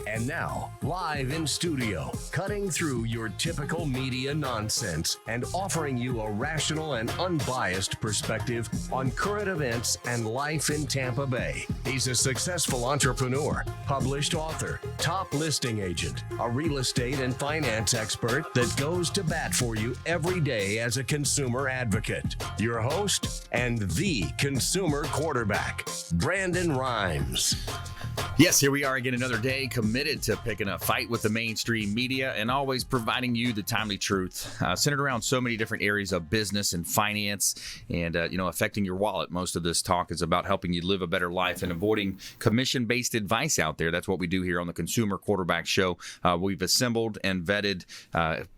And now, live in studio, cutting through your typical media nonsense and offering you a rational and unbiased perspective on current events and life in Tampa Bay. He's a successful entrepreneur, published author, top listing agent, a real estate and finance expert that goes to bat for you every day as a consumer advocate. Your host and the consumer quarterback, Brandon Rhymes. Yes, here we are again, another day committed to picking a fight with the mainstream media and always providing you the timely truth, centered around so many different areas of business and finance and, affecting your wallet. Most of this talk is about helping you live a better life and avoiding commission-based advice out there. That's what we do here on the Consumer Quarterback Show. We've assembled and vetted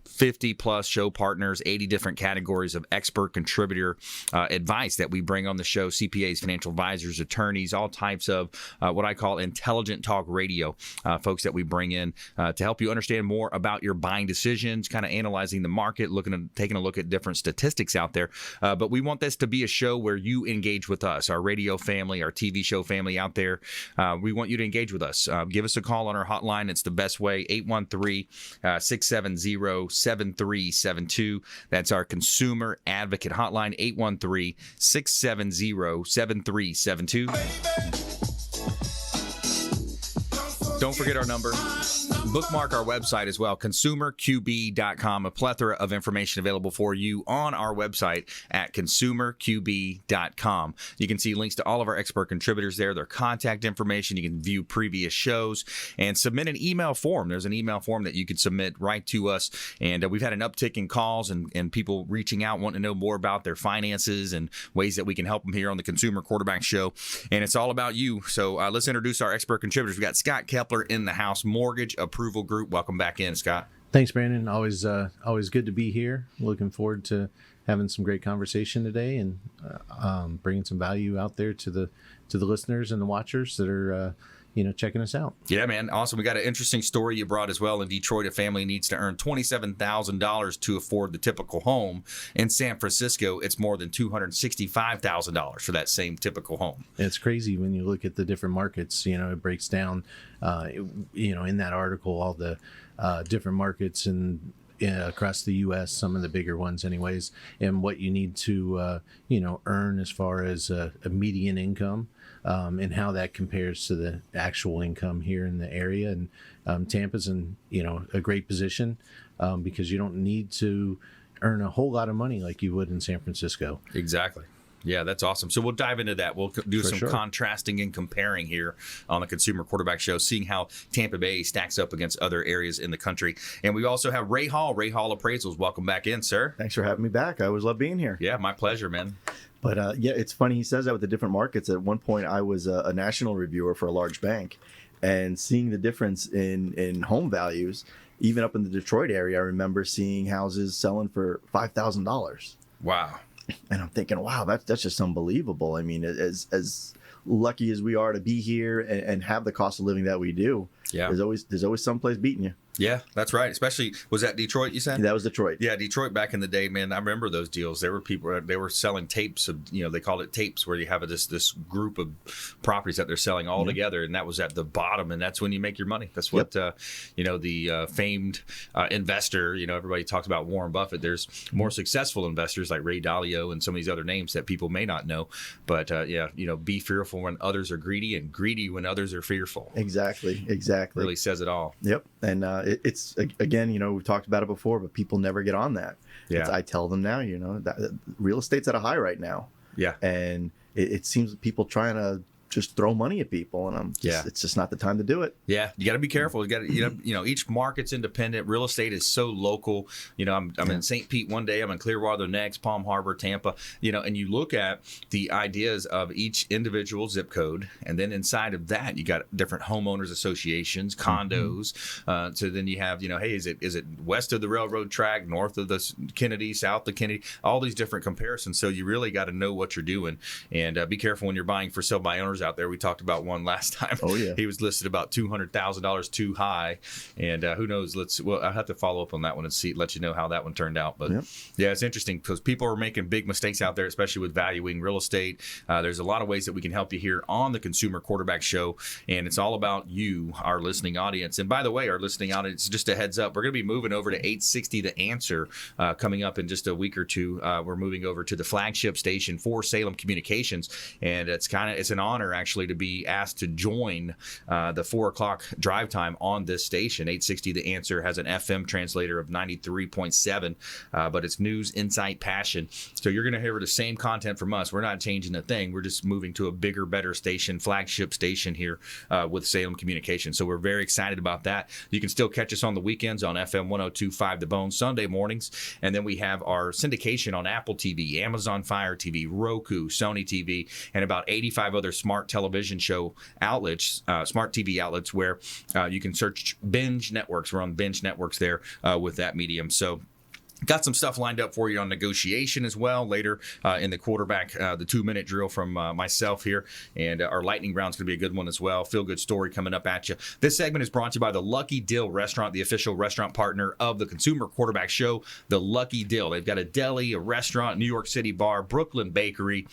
50 plus show partners, 80 different categories of expert contributor advice that we bring on the show, CPAs, financial advisors, attorneys, all types of what I call intelligent talk radio, folks that we bring in to help you understand more about your buying decisions, kind of analyzing the market, taking a look at different statistics out there. But we want this to be a show where you engage with us, our radio family, our TV show family out there. We want you to engage with us. Give us a call on our hotline. It's the best way, 813-670-7372. That's our consumer advocate hotline, 813-670-7372. Don't forget our number. Bookmark our website as well, consumerqb.com. A plethora of information available for you on our website at consumerqb.com. You can see links to all of our expert contributors there, their contact information. You can view previous shows and submit an email form. There's an email form that you could submit right to us. And we've had an uptick in calls and people reaching out, wanting to know more about their finances and ways that we can help them here on the Consumer Quarterback Show. And it's all about you. So let's introduce our expert contributors. We got Scott Kepler in the house, Mortgage Approval Group. Welcome back in, Scott. Thanks, Brandon. Always good to be here. Looking forward to having some great conversation today and bringing some value out there to the listeners and the watchers that are checking us out. Yeah, man. Awesome. We got an interesting story you brought as well. In Detroit, a family needs to earn $27,000 to afford the typical home. In San Francisco, it's more than $265,000 for that same typical home. It's crazy when you look at the different markets. It breaks down, in that article, all the different markets and across the U.S., some of the bigger ones anyways, and what you need to, earn as far as a median income. And how that compares to the actual income here in the area. And Tampa's in, a great position because you don't need to earn a whole lot of money like you would in San Francisco. Exactly. Yeah, that's awesome. So we'll dive into that. We'll do some contrasting and comparing here on the Consumer Quarterback Show, seeing how Tampa Bay stacks up against other areas in the country. And we also have Ray Hall Appraisals. Welcome back in, sir. Thanks for having me back. I always love being here. Yeah, my pleasure, man. But it's funny he says that with the different markets. At one point, I was a national reviewer for a large bank, and seeing the difference in home values, even up in the Detroit area, I remember seeing houses selling for $5,000. Wow. And I'm thinking, wow, that's just unbelievable. I mean, as lucky as we are to be here and have the cost of living that we do, there's always someplace beating you. Yeah, that's right. Especially, was that Detroit, you said? That was Detroit. Yeah, Detroit back in the day, man. I remember those deals. There were people, they were selling tapes of, they called it tapes, where you have this group of properties that they're selling all together, and that was at the bottom, and that's when you make your money. That's what, the famed investor, everybody talks about Warren Buffett. There's more successful investors like Ray Dalio and some of these other names that people may not know. But, be fearful when others are greedy and greedy when others are fearful. Exactly. Really says it all. Yep. And it's again, we've talked about it before, but people never get on that. Yeah. I tell them now, that real estate's at a high right now. Yeah. And it seems people trying to just throw money at people, and it's just not the time to do it. Yeah, you got to be careful. You got to, each market's independent. Real estate is so local. I'm in St. Pete one day, I'm in Clearwater the next, Palm Harbor, Tampa. And you look at the ideas of each individual zip code, and then inside of that, you got different homeowners associations, condos. So then you have, hey, is it west of the railroad track, north of the Kennedy, south of Kennedy? All these different comparisons. So you really got to know what you're doing, and be careful when you're buying for sale by owners yours out there. We talked about one last time. Oh, yeah. He was listed about $200,000 too high, and who knows? I'll have to follow up on that one and let you know how that one turned out. But yeah, it's interesting because people are making big mistakes out there, especially with valuing real estate. There's a lot of ways that we can help you here on the Consumer Quarterback Show, and it's all about you, our listening audience. And by the way, our listening audience, just a heads up, we're going to be moving over to 860 The Answer coming up in just a week or two. We're moving over to the flagship station for Salem Communications, and it's an honor actually to be asked to join the 4 o'clock drive time on this station. 860 The Answer has an FM translator of 93.7, but it's news, insight, passion. So you're going to hear the same content from us. We're not changing a thing. We're just moving to a bigger, better station, flagship station here with Salem Communications. So we're very excited about that. You can still catch us on the weekends on FM 102.5 The Bone, Sunday mornings. And then we have our syndication on Apple TV, Amazon Fire TV, Roku, Sony TV, and about 85 other smart television show outlets, smart TV outlets where you can search Binge Networks. We're on Binge Networks there with that medium. So got some stuff lined up for you on negotiation as well later in the quarterback, the 2-minute drill from myself here. And our lightning round is going to be a good one as well. Feel good story coming up at you. This segment is brought to you by the Lucky Dill Restaurant, the official restaurant partner of the Consumer Quarterback Show. The Lucky Dill. They've got a deli, a restaurant, New York City bar, Brooklyn bakery.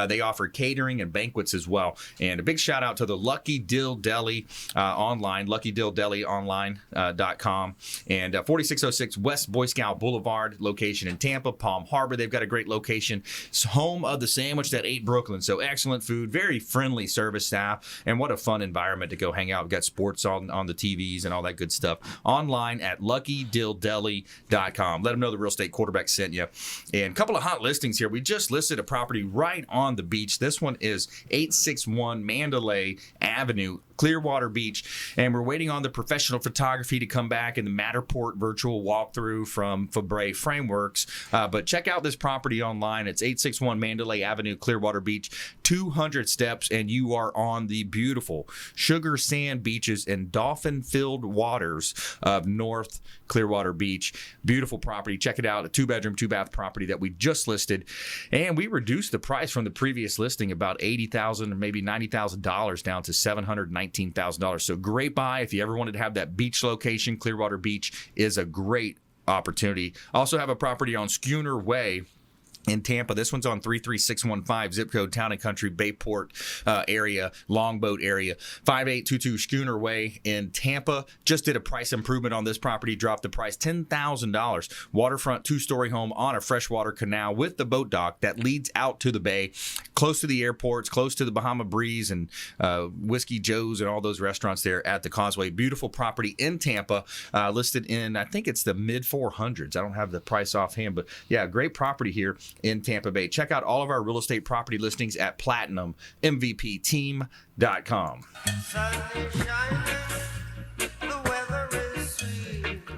They offer catering and banquets as well. And a big shout out to the Lucky Dill Deli online, luckydilldelionline.com. And 4606 West Boy Scout Boulevard location in Tampa, Palm Harbor. They've got a great location. It's home of the sandwich that ate Brooklyn. So excellent food, very friendly service staff, and what a fun environment to go hang out. We've got sports on the TVs and all that good stuff. Online at luckydilldeli.com. Let them know the real estate quarterback sent you. And a couple of hot listings here. We just listed a property right on the beach. This one is 861 Mandalay Avenue, Clearwater Beach, and we're waiting on the professional photography to come back in the Matterport virtual walkthrough from Fabre Frameworks. But check out this property online. It's 861 Mandalay Avenue, Clearwater Beach, 200 steps, and you are on the beautiful sugar sand beaches and dolphin-filled waters of North Clearwater Beach. Beautiful property. Check it out. A 2-bedroom, 2-bath property that we just listed, and we reduced the price from the previous listing about $80,000 or maybe $90,000 down to $719,000. So great buy if you ever wanted to have that beach location. Clearwater Beach is a great opportunity. Also have a property on Schooner Way in Tampa. This one's on 33615, zip code Town and Country, Bayport area, Longboat area, 5822 Schooner Way in Tampa. Just did a price improvement on this property, dropped the price $10,000. Waterfront 2-story home on a freshwater canal with the boat dock that leads out to the bay, close to the airports, close to the Bahama Breeze and Whiskey Joe's and all those restaurants there at the Causeway. Beautiful property in Tampa, listed in, I think it's the mid 400s. I don't have the price offhand, but yeah, great property here in Tampa Bay. Check out all of our real estate property listings at PlatinumMVPTeam.com.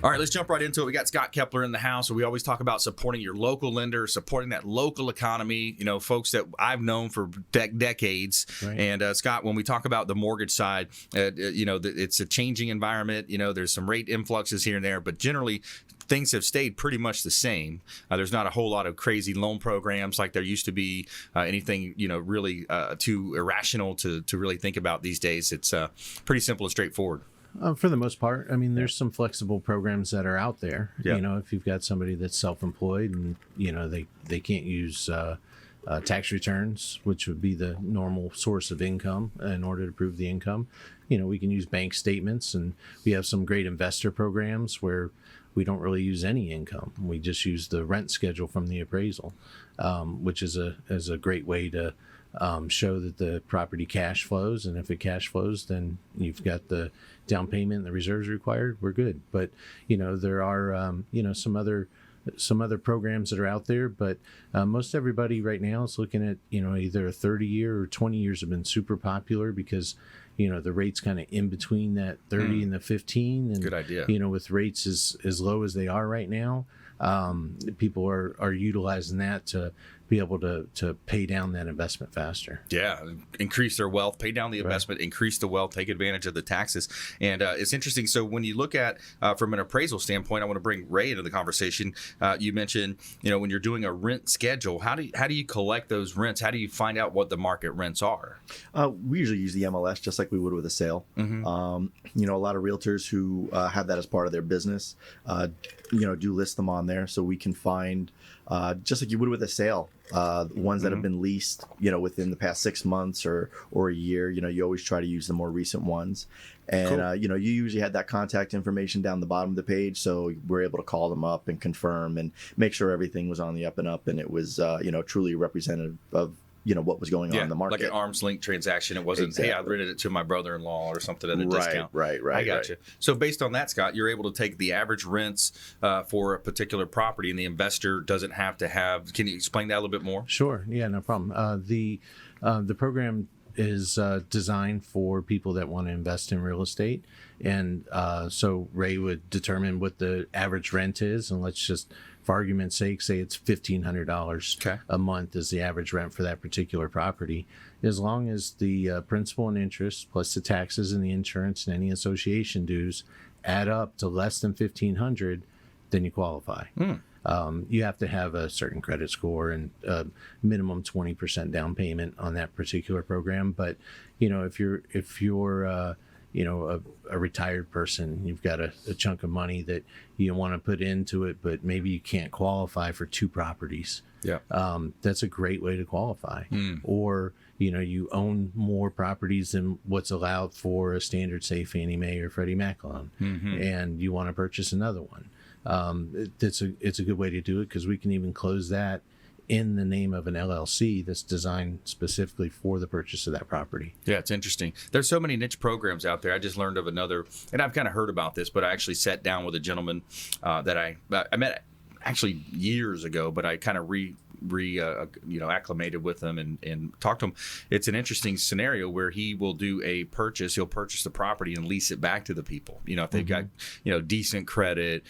All right, let's jump right into it. We got Scott Kepler in the house. So we always talk about supporting your local lender, supporting that local economy, you know, folks that I've known for decades. Right. And Scott, when we talk about the mortgage side, you know, it's a changing environment. You know, there's some rate influxes here and there, but generally things have stayed pretty much the same. There's not a whole lot of crazy loan programs like there used to be, anything, you know, really too irrational to really think about these days. It's pretty simple and straightforward. For the most part, I mean, there's some flexible programs that are out there. Yeah. You know, if you've got somebody that's self-employed and, you know, they can't use tax returns, which would be the normal source of income in order to prove the income, you know, we can use bank statements, and we have some great investor programs where we don't really use any income. We just use the rent schedule from the appraisal, which is a great way to show that the property cash flows, and if it cash flows, then you've got the down payment and the reserves required. We're good. But you know, there are you know, some other programs that are out there, but most everybody right now is looking at, you know, either a 30-year or 20 years have been super popular because, you know, the rates kind of in between that 30 and the 15, and good idea. You know, with rates as low as they are right now, people are utilizing that to be able to pay down that investment faster. Yeah, increase their wealth, pay down the investment, increase the wealth, take advantage of the taxes. And it's interesting. So when you look at from an appraisal standpoint, I want to bring Ray into the conversation. You mentioned, when you're doing a rent schedule, how do you collect those rents? How do you find out what the market rents are? We usually use the MLS just like we would with a sale. Mm-hmm. A lot of realtors who have that as part of their business, do list them on there so we can find, just like you would with a sale, ones that have been leased, within the past 6 months or a year. You always try to use the more recent ones. And, cool. You usually had that contact information down the bottom of the page. So we're able to call them up and confirm and make sure everything was on the up and up. And it was, truly representative of, what was going on in the market. Like an arm's length transaction. It wasn't, hey, I rented it to my brother-in-law or something at a discount. Right. I got you. So based on that, Scott, you're able to take the average rents for a particular property, and the investor doesn't have to have. Can you explain that a little bit more? Sure. Yeah, no problem. The program is designed for people that want to invest in real estate. And so Ray would determine what the average rent is. And let's just, for argument's sake, say it's $1,500 a month is the average rent for that particular property. As long as the principal and interest plus the taxes and the insurance and any association dues add up to less than $1,500, then you qualify. You have to have a certain credit score and minimum 20% down payment on that particular program. But if you're a retired person, you've got a chunk of money that you want to put into it, but maybe you can't qualify for 2 properties. Yeah. That's a great way to qualify. Or you own more properties than what's allowed for a standard, say, Fannie Mae or Freddie Mac loan, and you want to purchase another one. It's a good way to do it because we can even close that in the name of an LLC that's designed specifically for the purchase of that property. Yeah, it's interesting. There's so many niche programs out there. I just learned of another, and I've kind of heard about this, but I actually sat down with a gentleman that I met actually years ago, but I kind of acclimated with him and talked to him. It's an interesting scenario where he will do a purchase. He'll purchase the property and lease it back to the people. If they've got, decent credit,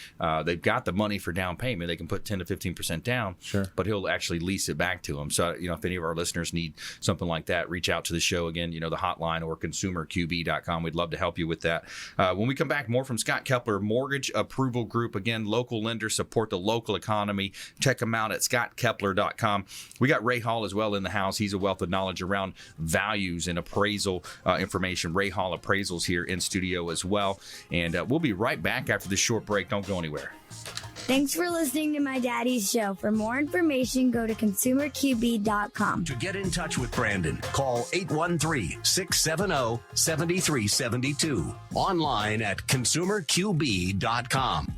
they've got the money for down payment, they can put 10 to 15% down, Sure. but he'll actually lease it back to them. So, if any of our listeners need something like that, reach out to the show again, the hotline or consumerqb.com. We'd love to help you with that. When we come back, more from Scott Kepler, Mortgage Approval Group. Again, local lenders support the local economy. Check them out at scottkepler.com. We got Ray Hall as well in the house. He's a wealth of knowledge around values and appraisal information. Ray Hall Appraisals here in studio as well. And we'll be right back after this short break. Don't go anywhere. Thanks for listening to My Daddy's Show. For more information, go to consumerqb.com. To get in touch with Brandon, call 813-670-7372. Online at consumerqb.com.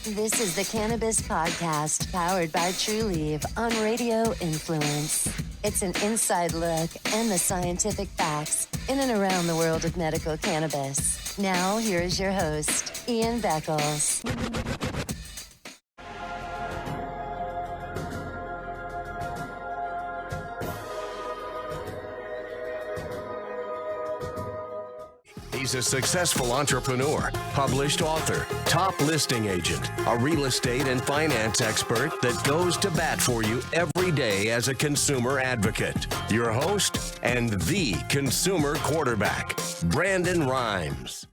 This is the Cannabis Podcast, powered by True Leaf on Radio Influence. It's an inside look and the scientific facts in and around the world of medical cannabis. Now, here is your host, Ian Beckles. He's a successful entrepreneur, published author, top listing agent, a real estate and finance expert that goes to bat for you every day as a consumer advocate. Your host and the consumer quarterback, Brandon Rhymes.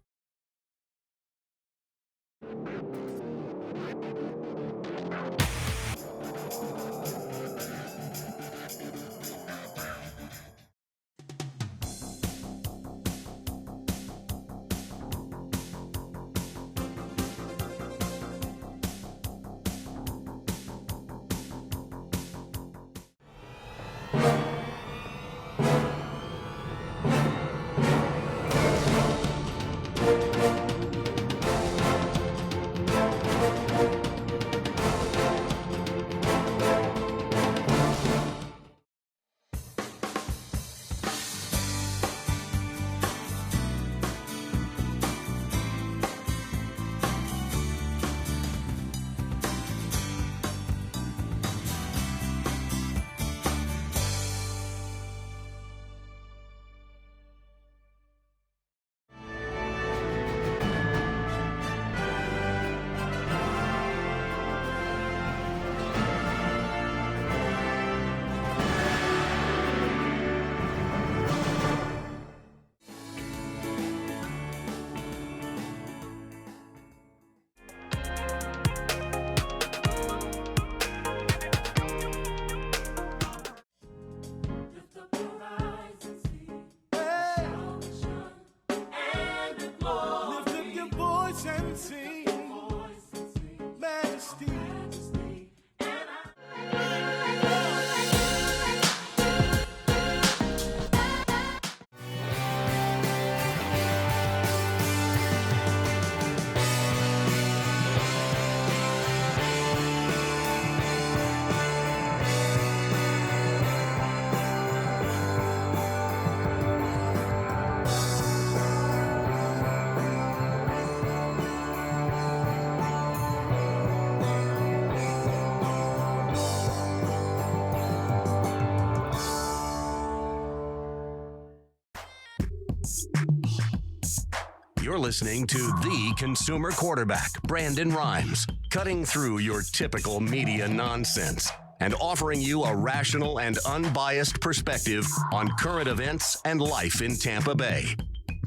You're listening to the consumer quarterback, Brandon Rhymes, cutting through your typical media nonsense and offering you a rational and unbiased perspective on current events and life in Tampa Bay.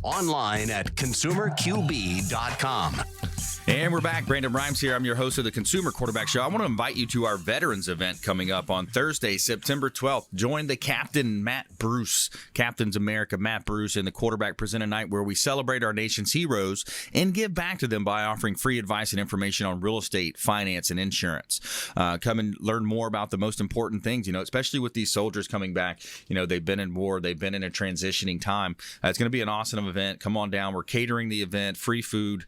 Online at consumerqb.com. And we're back. Brandon Rhymes here. I'm your host of the Consumer Quarterback Show. I want to invite you to our Veterans event coming up on Thursday, September 12th. Join the Captain Matt Bruce, Captains America Matt Bruce, in the Quarterback Presenter Night, where we celebrate our nation's heroes and give back to them by offering free advice and information on real estate, finance, and insurance. Come and learn more about the most important things, especially with these soldiers coming back. They've been in war. They've been in a transitioning time. It's going to be an awesome event. Come on down. We're catering the event, free food,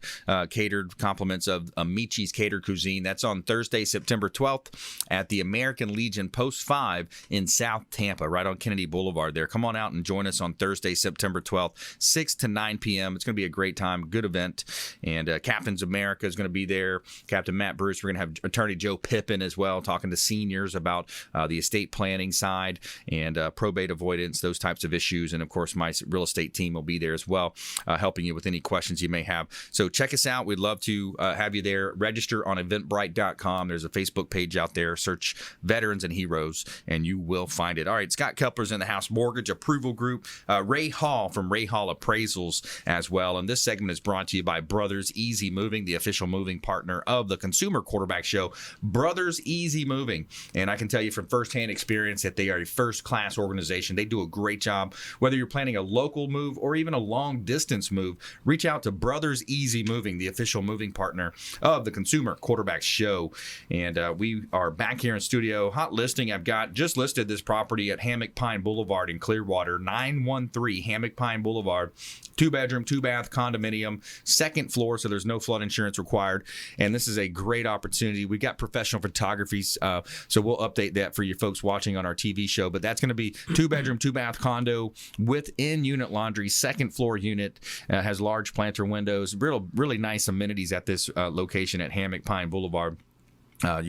catered compliments of Michi's Catered Cuisine. That's on Thursday, September 12th at the American Legion Post 5 in South Tampa, right on Kennedy Boulevard there. Come on out and join us on Thursday, September 12th, 6 to 9 p.m. It's going to be a great time, good event. And Captains America is going to be there. Captain Matt Bruce. We're going to have Attorney Joe Pippin as well, talking to seniors about the estate planning side and probate avoidance, those types of issues. And, of course, my real estate team will be there as well, helping you with any questions you may have. So check us out. We'd love to have you there. Register on eventbrite.com. There's a Facebook page out there. Search Veterans and Heroes, and you will find it. All right, Scott Kepler's in the house. Mortgage Approval Group. Ray Hall from Ray Hall Appraisals as well. And this segment is brought to you by Brothers Easy Moving, the official moving partner of the Consumer Quarterback Show. Brothers Easy Moving. And I can tell you from firsthand experience that they are a first-class organization. They do a great job. Whether you're planning a local move or even a long-distance move, reach out to Brothers Easy Moving, the official moving partner of the Consumer Quarterback Show. And we are back here in studio. Hot listing. I've just listed this property at Hammock Pine Boulevard in Clearwater, 913 Hammock Pine Boulevard. 2-bedroom, 2-bath condominium, second floor, so there's no flood insurance required. And this is a great opportunity. We've got professional photography, so we'll update that for you folks watching on our TV show. But that's going to be 2-bedroom, 2-bath condo with in-unit laundry, second floor unit, has large planter windows, really nice amenities at this location at Hammock Pine Boulevard.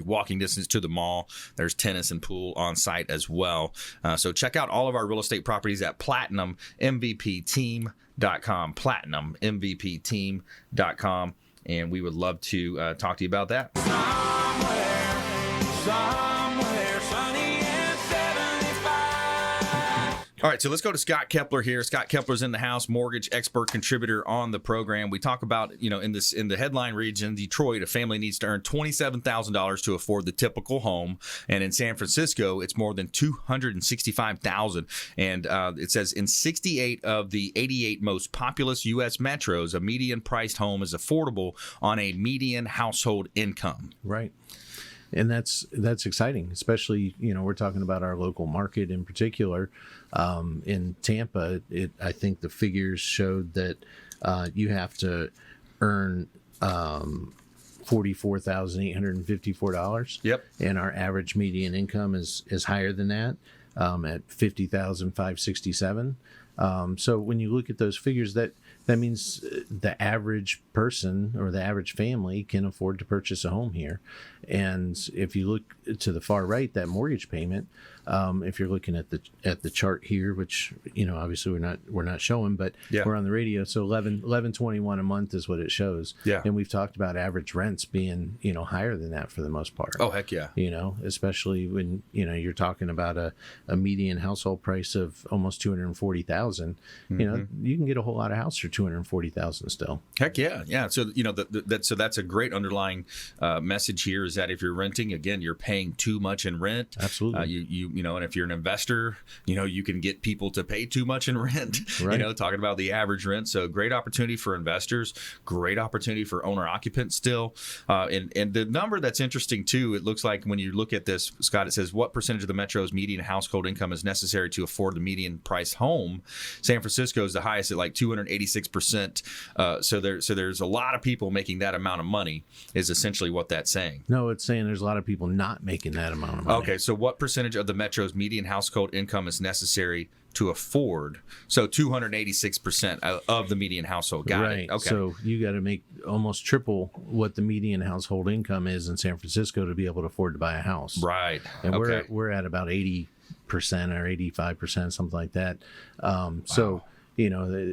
Walking distance to the mall. There's tennis and pool on site as well. So check out all of our real estate properties at PlatinumMVPTeam.com. PlatinumMVPTeam.com. And we would love to talk to you about that. Somewhere sunny and 75. All right, so let's go to Scott Kepler here. Scott Kepler's in the house, mortgage expert contributor on the program. We talk about, in the headline region, Detroit, a family needs to earn $27,000 to afford the typical home, and in San Francisco, it's more than $265,000. And it says in 68 of the 88 most populous U.S. metros, a median-priced home is affordable on a median household income. Right. And that's exciting, especially, we're talking about our local market in particular. In Tampa, I think the figures showed that you have to earn $44,854. Yep. And our average median income is higher than that, at $50,567. So when you look at those figures, that means the average person or the average family can afford to purchase a home here. And if you look to the far right, that mortgage payment, if you're looking at the chart here, which obviously we're not showing, but we're on the radio, so $11.21 a month is what it shows. Yeah. And we've talked about average rents being higher than that for the most part. Oh, heck yeah. Especially when you're talking about a median household price of almost $240,000. You can get a whole lot of house for $240,000 still. Heck yeah. So so that's a great underlying message here, is that if you're renting, again, you're paying too much in rent. Absolutely. And if you're an investor, you can get people to pay too much in rent. Right. Talking about the average rent. So great opportunity for investors, great opportunity for owner occupants still. And the number that's interesting too, it looks like when you look at this, Scott, it says what percentage of the metro's median household income is necessary to afford the median priced home. San Francisco is the highest at like 286%. So there's a lot of people making that amount of money, is essentially what that's saying. No, it's saying there's a lot of people not making that amount of money. Okay, so what percentage of the metro's median household income is necessary to afford? So 286% of the median household. Got it. Okay. So you got to make almost triple what the median household income is in San Francisco to be able to afford to buy a house. Right. And we're at about 80% or 85%, something like that. So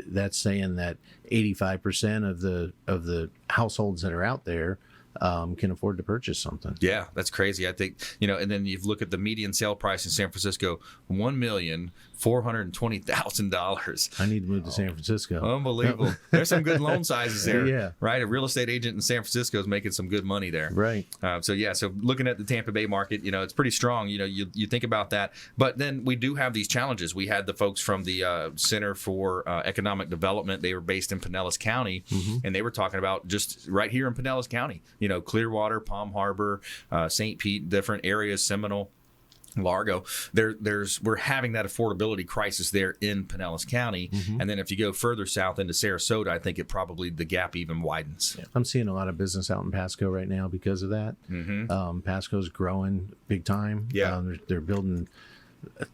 that's saying that 85% of the households that are out there can afford to purchase something. Yeah, that's crazy. I think, and then you look at the median sale price in San Francisco, $1,420,000. I need to move to San Francisco. Unbelievable. There's some good loan sizes there. Yeah. Right. A real estate agent in San Francisco is making some good money there. Right. So looking at the Tampa Bay market, it's pretty strong. You think about that. But then we do have these challenges. We had the folks from the Center for Economic Development. They were based in Pinellas County, and they were talking about just right here in Pinellas County, Clearwater, Palm Harbor, St. Pete, different areas, Seminole, Largo. We're having that affordability crisis there in Pinellas County, and then if you go further south into Sarasota, I think the gap even widens. Yeah. I'm seeing a lot of business out in Pasco right now because of that. Pasco's growing big time. Yeah, they're building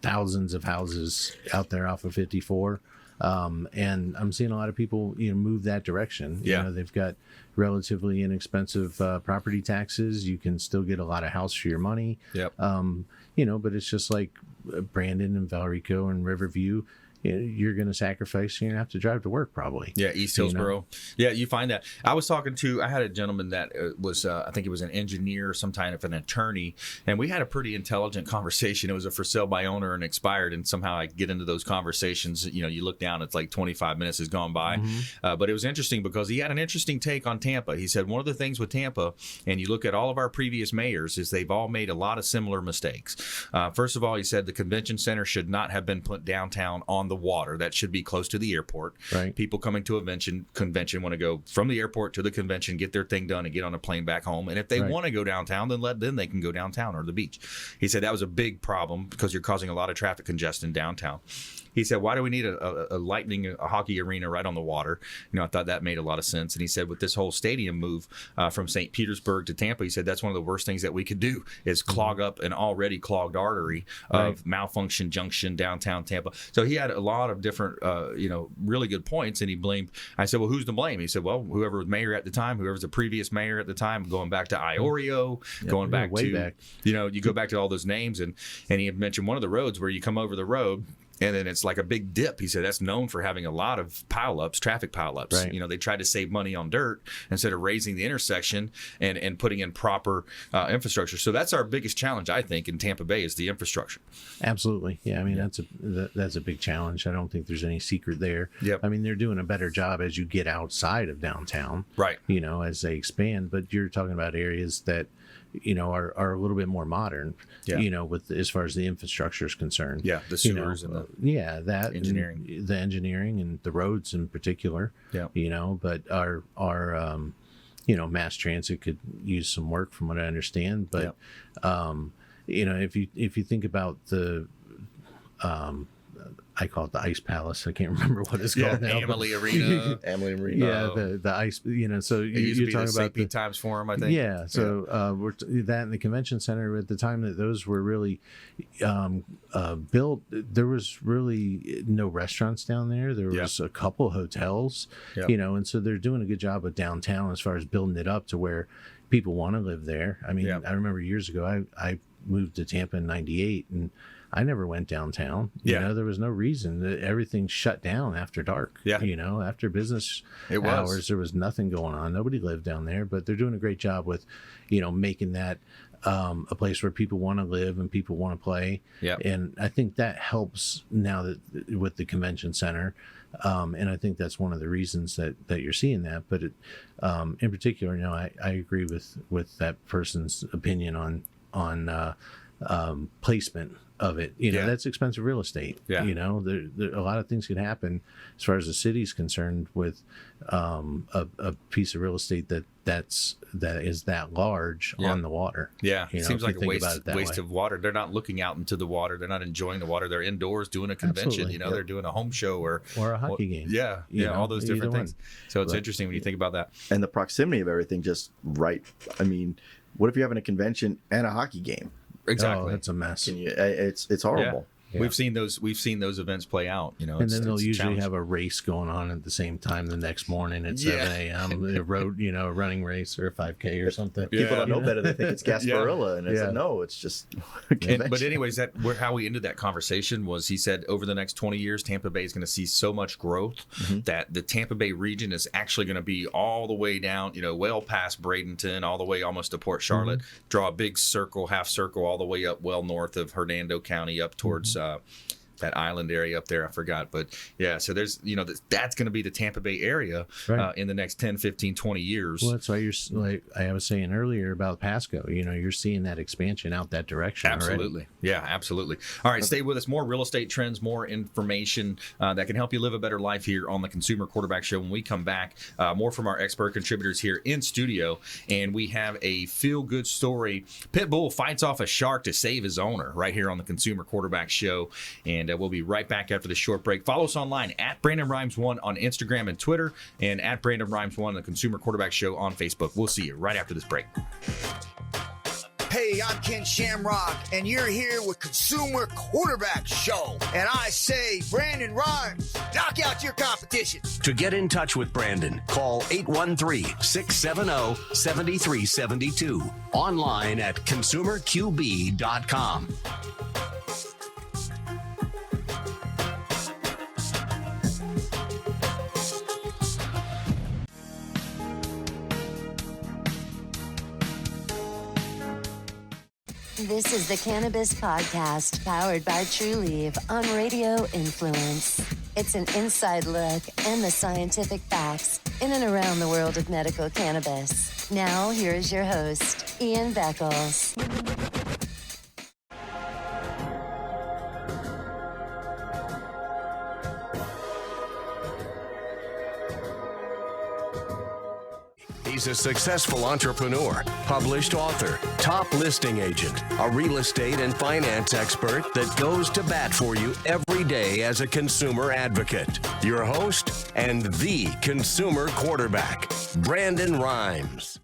thousands of houses out there off of 54. And I'm seeing a lot of people, move that direction. They've got relatively inexpensive property taxes. You can still get a lot of house for your money. Yep. But it's just like Brandon and Valrico and Riverview. You're going to sacrifice. You're going to have to drive to work probably. Yeah, East Hillsborough. Yeah, you find that. I had a gentleman that was, I think he was an engineer or some kind of an attorney, and we had a pretty intelligent conversation. It was a for sale by owner and expired, and somehow I get into those conversations. You look down, it's like 25 minutes has gone by. But it was interesting because he had an interesting take on Tampa. He said one of the things with Tampa, and you look at all of our previous mayors, is they've all made a lot of similar mistakes. First of all, he said the convention center should not have been put downtown on the water. That should be close to the airport. Right. People coming to a convention want to go from the airport to the convention, get their thing done, and get on a plane back home. And if they want to go downtown, then they can go downtown or the beach. He said that was a big problem because you're causing a lot of traffic congestion downtown. He said, why do we need a hockey arena right on the water? I thought that made a lot of sense. And he said, with this whole stadium move from St. Petersburg to Tampa, he said that's one of the worst things that we could do is clog up an already clogged artery of Malfunction Junction, downtown Tampa. So he had a lot of different, really good points. And he blamed. I said, well, who's to blame? He said, well, whoever was mayor at the time, whoever's the previous mayor at the time, going back to Iorio, going back way to, back. you go back to all those names. And he had mentioned one of the roads where you come over the road, and then it's like a big dip. He said that's known for having a lot of pileups, traffic pileups. Right. They tried to save money on dirt instead of raising the intersection and putting in proper infrastructure. So that's our biggest challenge, I think, in Tampa Bay is the infrastructure. Absolutely. Yeah. I mean, that's a big challenge. I don't think there's any secret there. Yep. I mean, they're doing a better job as you get outside of downtown. Right. As they expand. But you're talking about areas that are a little bit more modern, with as far as the infrastructure is concerned. Yeah, the sewers and that engineering, the engineering and the roads in particular. Yeah, but our mass transit could use some work from what I understand. But if you think about the I call it the Ice Palace. I can't remember what it's called now. Amalie Arena. Amalie Arena. Yeah, the ice. So it used to you're be talking the about St. Pete Times Forum, I think. Yeah. So that in the convention center at the time that those were really built, there was really no restaurants down there. There was a couple hotels, and so they're doing a good job of downtown as far as building it up to where people want to live there. I mean, I remember years ago, I moved to Tampa in '98, and I never went downtown. There was no reason. Everything shut down after dark. After business hours, there was nothing going on. Nobody lived down there, but they're doing a great job with, making that a place where people want to live and people want to play. And I think that helps now that with the convention center. And I think that's one of the reasons that you're seeing that. But in particular, I agree with that person's opinion on placement of it. That's expensive real estate. There a lot of things can happen as far as the city's concerned with a piece of real estate that is that large on the water. It seems like a waste of water. They're not looking out into the water. They're not enjoying the water. They're indoors doing a convention. They're doing a home show or a hockey game. All those different things. So it's interesting when you think about that. And the proximity of everything just right. I mean, what if you're having a convention and a hockey game? Exactly. Oh, that's a mess. It's horrible. We've seen those events play out. You know, and then they'll it's a usually challenge. have a race going on at the same time the next morning at 7 a.m. A road, a running race or a 5K or something. People don't know better. They think it's Gasparilla, and I said, no, it's just But anyways, how we ended that conversation was he said over the next 20 years, Tampa Bay is going to see so much growth that the Tampa Bay region is actually going to be all the way down, well past Bradenton, all the way almost to Port Charlotte, draw a big circle, half circle, all the way up well north of Hernando County up towards that island area up there. I forgot. But yeah, so there's, that's going to be the Tampa Bay area in the next 10, 15, 20 years. Well, that's why you're like I was saying earlier about Pasco, you're seeing that expansion out that direction. Absolutely. Already. Yeah, absolutely. All right, stay with us. More real estate trends, more information that can help you live a better life here on the Consumer Quarterback Show. When we come back, more from our expert contributors here in studio, and we have a feel-good story. Pitbull fights off a shark to save his owner right here on the Consumer Quarterback Show, and we'll be right back after the short break. Follow us online at Brandon Rhymes1 on Instagram and Twitter, and at Brandon Rhymes1, the Consumer Quarterback Show on Facebook. We'll see you right after this break. Hey, I'm Ken Shamrock, and you're here with Consumer Quarterback Show. And I say, Brandon Rhymes, knock out your competition. To get in touch with Brandon, call 813-670-7372. Online at consumerqb.com. This is the Cannabis Podcast, powered by True Leaf on Radio Influence. It's an inside look and the scientific facts in and around the world of medical cannabis. Now, here is your host, Ian Beckles. He's a successful entrepreneur, published author, top listing agent, a real estate and finance expert that goes to bat for you every day as a consumer advocate. Your host and the Consumer Quarterback, Brandon Rhymes.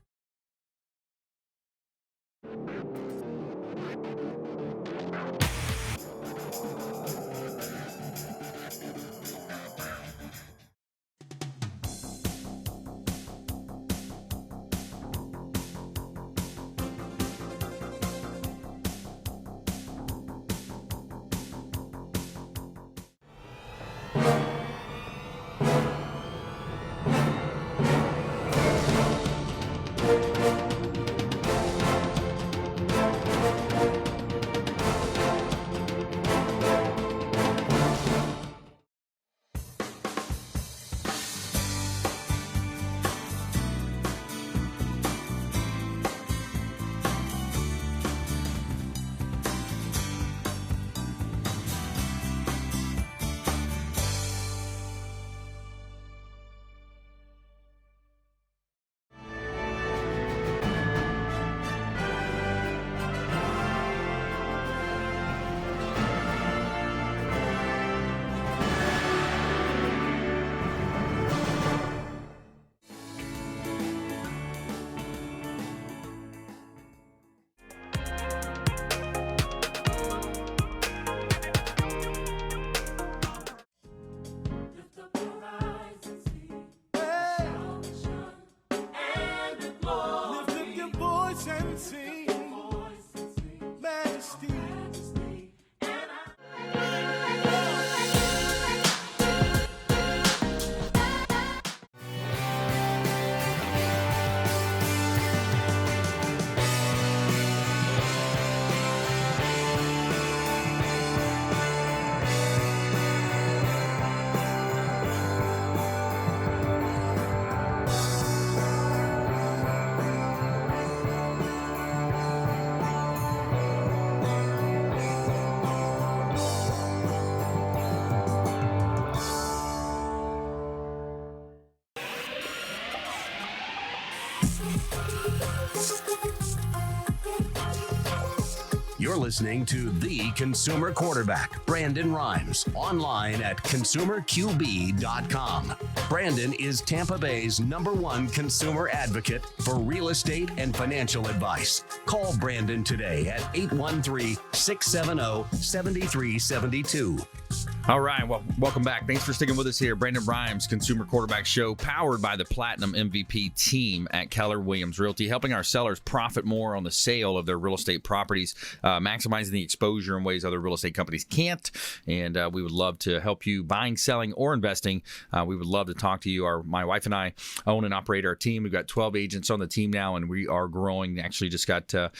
You're listening to the consumer quarterback, Brandon Rhymes, online at consumerqb.com. Brandon is Tampa Bay's #1 consumer advocate for real estate and financial advice. Call Brandon today at 813-670-7372. All right, well, welcome back. Thanks for sticking with us here. Brandon Rhymes, Consumer Quarterback Show, powered by the Platinum MVP team at Keller Williams Realty, helping our sellers profit more on the sale of their real estate properties, maximizing the exposure in ways other real estate companies can't. And we would love to help you buying, selling, or investing. We would love to talk to you. My wife and I own and operate our team. We've got 12 agents on the team now, and we are growing. Actually, just got the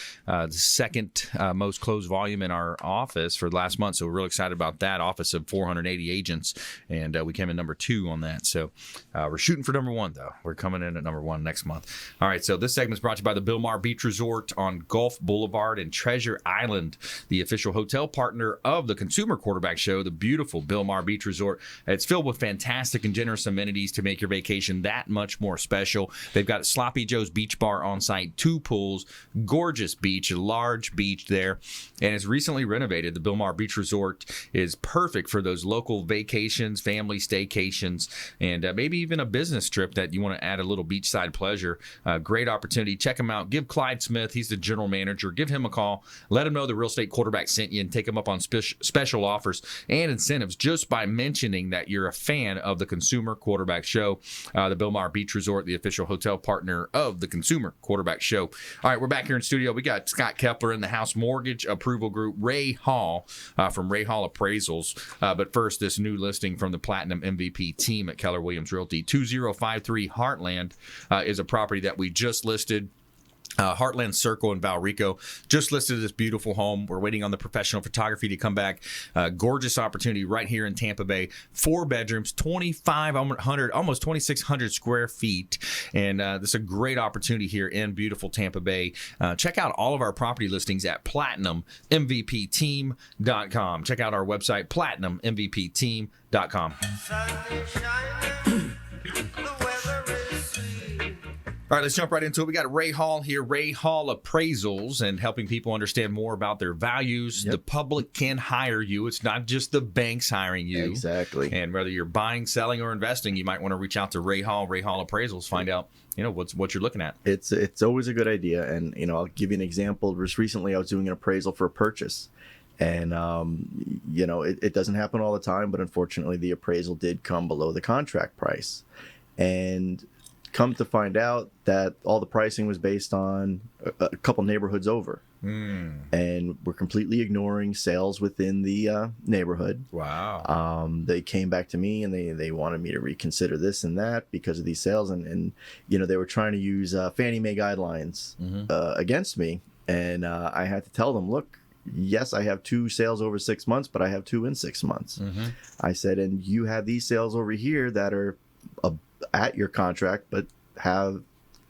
second most closed volume in our office for the last month, so we're really excited about that. Office of 480 agents, and we came in #2 on that. So we're shooting for #1, though. We're coming in at #1 next month. All right, so this segment is brought to you by the Bilmar Beach Resort on Gulf Boulevard in Treasure Island, the official hotel partner of the Consumer Quarterback Show, the beautiful Bilmar Beach Resort. It's filled with fantastic and generous amenities to make your vacation that much more special. They've got Sloppy Joe's Beach Bar on site, 2 pools, gorgeous beach, a large beach there, and it's recently renovated. The Bilmar Beach Resort is perfect for those local vacations, family staycations, and maybe even a business trip that you want to add a little beachside pleasure. Great opportunity. Check him out. Give Clyde Smith, he's the general manager, give him a call. Let him know the real estate quarterback sent you and take him up on special offers and incentives just by mentioning that you're a fan of the Consumer Quarterback Show. The Bilmar Beach Resort, the official hotel partner of the Consumer Quarterback Show. All right, we're back here in studio. We got Scott Kepler in the house, Mortgage Approval Group, Ray Hall from Ray Hall Appraisals. But first, this new listing from the Platinum MVP team at Keller Williams Realty. 2053 Heartland is a property that we just listed. Heartland Circle in Valrico. Just listed this beautiful home. We're waiting on the professional photography to come back. Gorgeous opportunity right here in Tampa Bay. 4 bedrooms, 2,500, almost 2,600 square feet. And this is a great opportunity here in beautiful Tampa Bay. Check out all of our property listings at PlatinumMVPTeam.com. Check out our website, PlatinumMVPTeam.com. All right, let's jump right into it. We got Ray Hall here, Ray Hall Appraisals, and helping people understand more about their values. Yep. The public can hire you. It's not just the banks hiring you. Exactly. And whether you're buying, selling, or investing, you might want to reach out to Ray Hall Appraisals, find out what you're looking at. It's always a good idea. And, I'll give you an example. Just recently, I was doing an appraisal for a purchase. And, it doesn't happen all the time, but unfortunately, the appraisal did come below the contract price. And come to find out that all the pricing was based on a couple neighborhoods over. And we're completely ignoring sales within the neighborhood. Wow. They came back to me and they wanted me to reconsider this and that because of these sales. And they were trying to use Fannie Mae guidelines against me. And I had to tell them, look, yes, I have 2 sales over 6 months, but I have 2 in 6 months. I said, and you have these sales over here that are at your contract, but have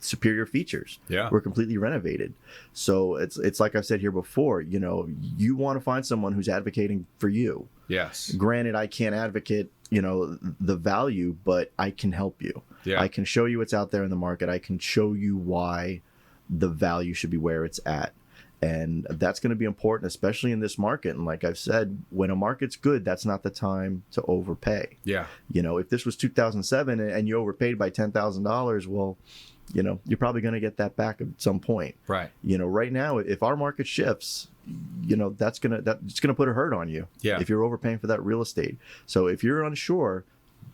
superior features. Yeah, we're completely renovated. So it's like I've said here before. You want to find someone who's advocating for you. Yes. Granted, I can't advocate the value, but I can help you. Yeah. I can show you what's out there in the market. I can show you why the value should be where it's at. And that's going to be important, especially in this market. And like I've said, when a market's good, that's not the time to overpay. Yeah. If this was 2007 and you overpaid by $10,000, well, you're probably going to get that back at some point. Right. Right now, if our market shifts, that's going to put a hurt on you. Yeah. If you're overpaying for that real estate. So if you're unsure,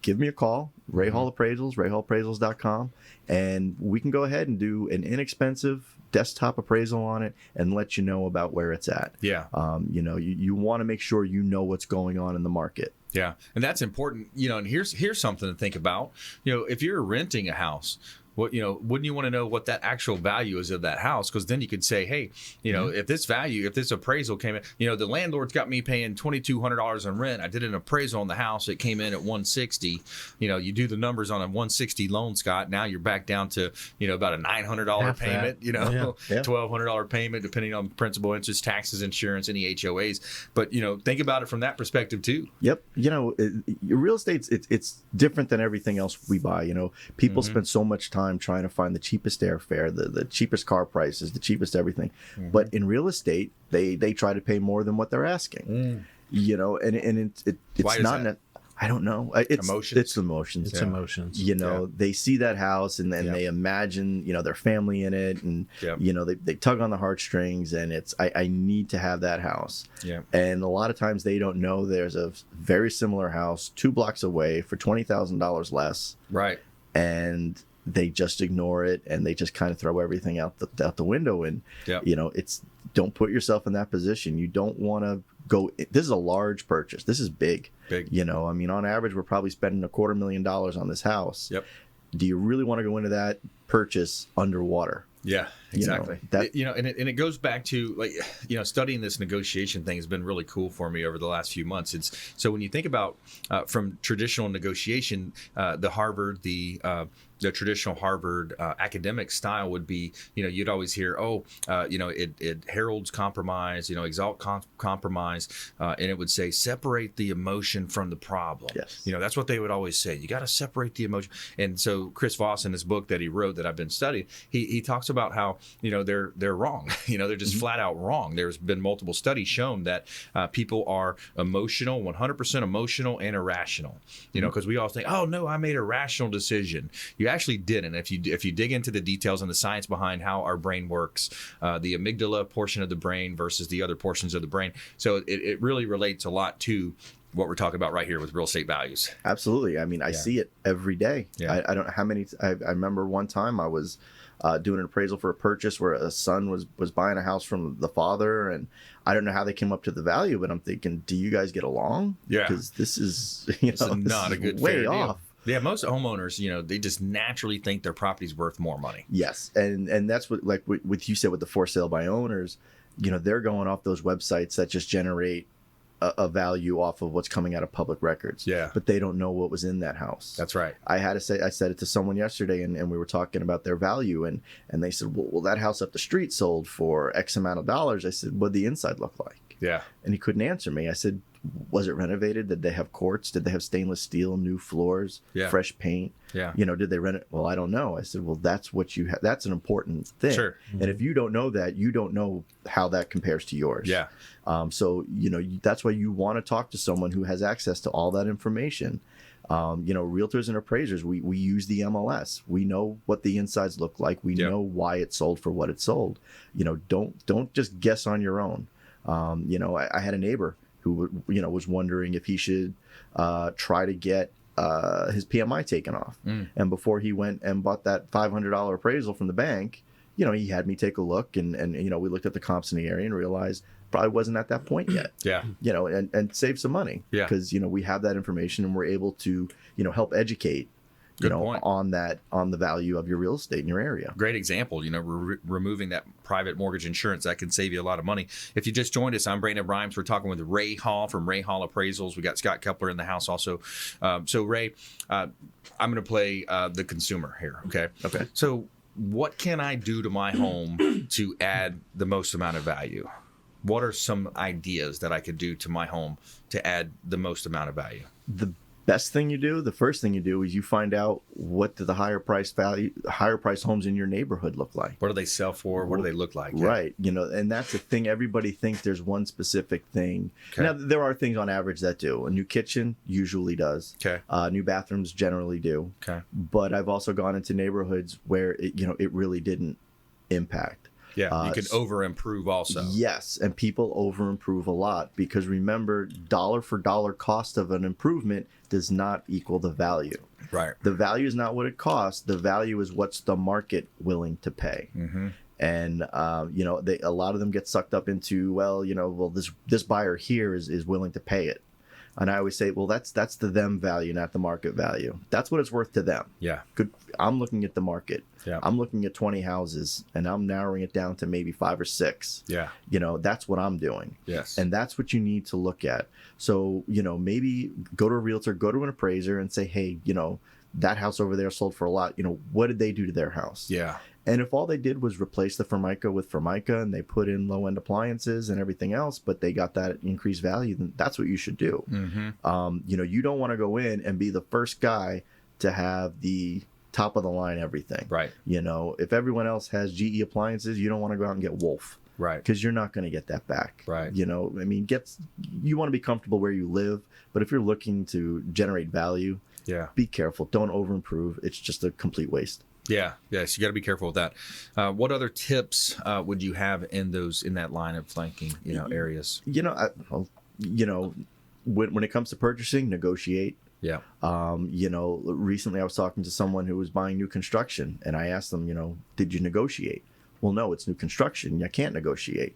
give me a call, Ray Hall Appraisals, RayHallAppraisals.com, and we can go ahead and do an inexpensive desktop appraisal on it and let you know about where it's at. Yeah. You want to make sure you know what's going on in the market. Yeah. And that's important, and here's something to think about. If you're renting a house, wouldn't you want to know what that actual value is of that house? Because then you could say, hey, if this appraisal came in, the landlord's got me paying $2,200 in rent. I did an appraisal on the house. It came in at $160. You do the numbers on a $160 loan, Scott. Now you're back down to, about a $900 payment, $1,200 payment, depending on principal, interest, taxes, insurance, any HOAs. But, think about it from that perspective too. Yep. Real estate, it's different than everything else we buy. People spend so much time time trying to find the cheapest airfare, the cheapest car prices, the cheapest everything. But in real estate, they try to pay more than what they're asking. You know, and it's not that? I don't know. Emotions? It's emotions. It's emotions. You know, they see that house and then they imagine, you know, their family in it, and you know, they tug on the heartstrings, and it's I need to have that house. Yeah. And a lot of times they don't know there's a very similar house 2 blocks away for $20,000 less. Right. And they just ignore it, and they just kind of throw everything out the window. And you know, don't put yourself in that position. You don't want to go. This is a large purchase. This is big. You know, I mean, on average, we're probably spending $250,000 on this house. Yep. Do you really want to go into that purchase underwater? Yeah, exactly. You know, and it goes back to, like, you know, studying this negotiation thing has been really cool for me over the last few months. So when you think about from traditional negotiation, the traditional Harvard academic style would be, you know, you'd always hear, you know, it heralds compromise, you know, exalt compromise, and it would say separate the emotion from the problem. Yes. You know, that's what they would always say. You got to separate the emotion. And so Chris Voss, in his book that he wrote that I've been studying, he talks about how, you know, they're wrong. You know, they're just flat out wrong. There's been multiple studies shown that people are emotional, 100% emotional and irrational. You know, because we all think, oh no, I made a rational decision. You actually didn't. If you dig into the details and the science behind how our brain works, the amygdala portion of the brain versus the other portions of the brain, so it really relates a lot to what we're talking about right here with real estate values. Absolutely. I mean, I see it every day. I don't know how many. I remember one time I was doing an appraisal for a purchase where a son was buying a house from the father, and I don't know how they came up to the value, but I'm thinking, do you guys get along? Yeah, because this is, you know, not a good way fair off. Deal. Yeah, most homeowners, you know, they just naturally think their property's worth more money. Yes, and that's what, like what you said with the for sale by owners, you know, they're going off those websites that just generate a value off of what's coming out of public records. Yeah. But they don't know what was in that house. That's right. I said it to someone yesterday, and we were talking about their value, and they said, well, that house up the street sold for X amount of dollars. I said, what'd the inside look like? Yeah. And he couldn't answer me. I said, was it renovated? Did they have quartz? Did they have stainless steel, new floors, fresh paint? Yeah. You know, did they rent it? Well, I don't know. I said, well, that's what you have. That's an important thing. Sure. And if you don't know that, you don't know how that compares to yours. Yeah. So, you know, that's why you want to talk to someone who has access to all that information. You know, realtors and appraisers, we use the MLS. We know what the insides look like. We know why it sold for what it sold. You know, don't just guess on your own. You know, I had a neighbor who, you know, was wondering if he should try to get his PMI taken off. And before he went and bought that $500 appraisal from the bank, you know, he had me take a look, and you know, we looked at the comps in the area and realized probably wasn't at that point yet. Yeah. You know, and save some money. Yeah. Because, you know, we have that information, and we're able to, you know, help educate, you know, on the value of your real estate in your area. Great example, you know, removing that private mortgage insurance, that can save you a lot of money. If you just joined us, I'm Brandon Rhymes. We're talking with Ray Hall from Ray Hall Appraisals. We got Scott Kepler in the house also. So Ray, I'm going to play the consumer here. Okay. So what can I do to my home to add the most amount of value? What are some ideas that I could do to my home to add the most amount of value? The first thing you do is you find out what do the higher price homes in your neighborhood look like. What do they sell for? What do they look like? Right. You know, and that's the thing. Everybody thinks there's one specific thing. Okay. Now, there are things on average that do. A new kitchen usually does. Okay. New bathrooms generally do. Okay. But I've also gone into neighborhoods where it really didn't impact. Yeah, you can over-improve also. Yes, and people over-improve a lot, because remember, dollar for dollar cost of an improvement does not equal the value. Right. The value is not what it costs. The value is what's the market willing to pay. Mm-hmm. And you know, a lot of them get sucked up into, this buyer here is willing to pay it. And I always say, well, that's the them value, not the market value. That's what it's worth to them. Yeah. Good. I'm looking at the market. Yeah. I'm looking at 20 houses, and I'm narrowing it down to maybe 5 or 6. Yeah. You know, that's what I'm doing. Yes. And that's what you need to look at. So, you know, maybe go to a realtor, go to an appraiser and say, hey, you know, that house over there sold for a lot. You know, what did they do to their house? Yeah. And if all they did was replace the Formica with Formica, and they put in low-end appliances and everything else, but they got that increased value, then that's what you should do. Mm-hmm. You know, you don't want to go in and be the first guy to have the top of the line everything. Right. You know, if everyone else has GE appliances, you don't want to go out and get Wolf. Right. Because you're not going to get that back. Right. You know, I mean, you want to be comfortable where you live, but if you're looking to generate value, be careful. Don't over-improve. It's just a complete waste. Yeah. Yes. You got to be careful with that. What other tips would you have in that line of flanking, areas? When it comes to purchasing, negotiate. Yeah. Recently I was talking to someone who was buying new construction, and I asked them, did you negotiate? Well, no, it's new construction. I can't negotiate.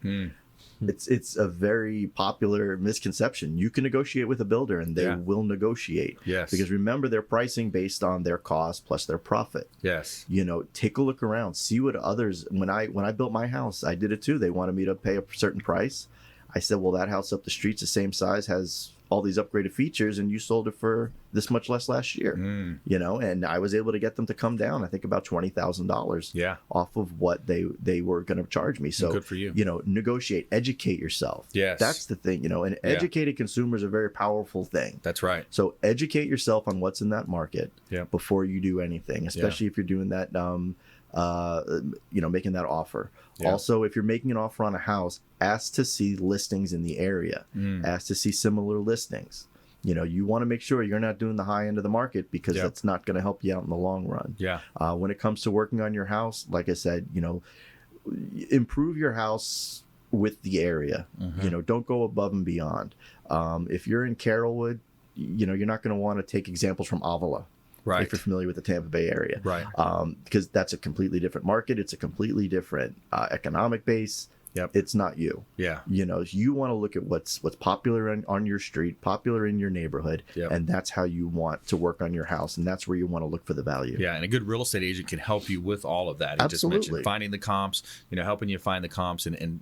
It's a very popular misconception. You can negotiate with a builder, and they will negotiate. Yes. Because remember, they're pricing based on their cost plus their profit. Yes. Take a look around, see what others. When I built my house, I did it too. They wanted me to pay a certain price. I said, well, that house up the street's the same size, has all these upgraded features, and you sold it for this much less last year. And I was able to get them to come down, I think about $20,000 off of what they were going to charge me. So good for you. Negotiate, educate yourself. Yes. That's the thing, and educated consumer is a very powerful thing. That's right. So educate yourself on what's in that market before you do anything, especially if you're doing that, making that offer. Yeah. Also, if you're making an offer on a house, ask to see listings in the area. Ask to see similar listings. You want to make sure you're not doing the high end of the market, because that's not going to help you out in the long run. Yeah. When it comes to working on your house, like I said, improve your house with the area. Don't go above and beyond. If you're in Carrollwood, you're not going to want to take examples from Avila. Right. If you're familiar with the Tampa Bay area. Right. Because that's a completely different market. It's a completely different economic base. Yep. It's not you. Yeah. You want to look at what's popular on your street, popular in your neighborhood, and that's how you want to work on your house, and that's where you want to look for the value. Yeah, and a good real estate agent can help you with all of that. Absolutely. Just mentioned finding the comps, helping you find the comps, and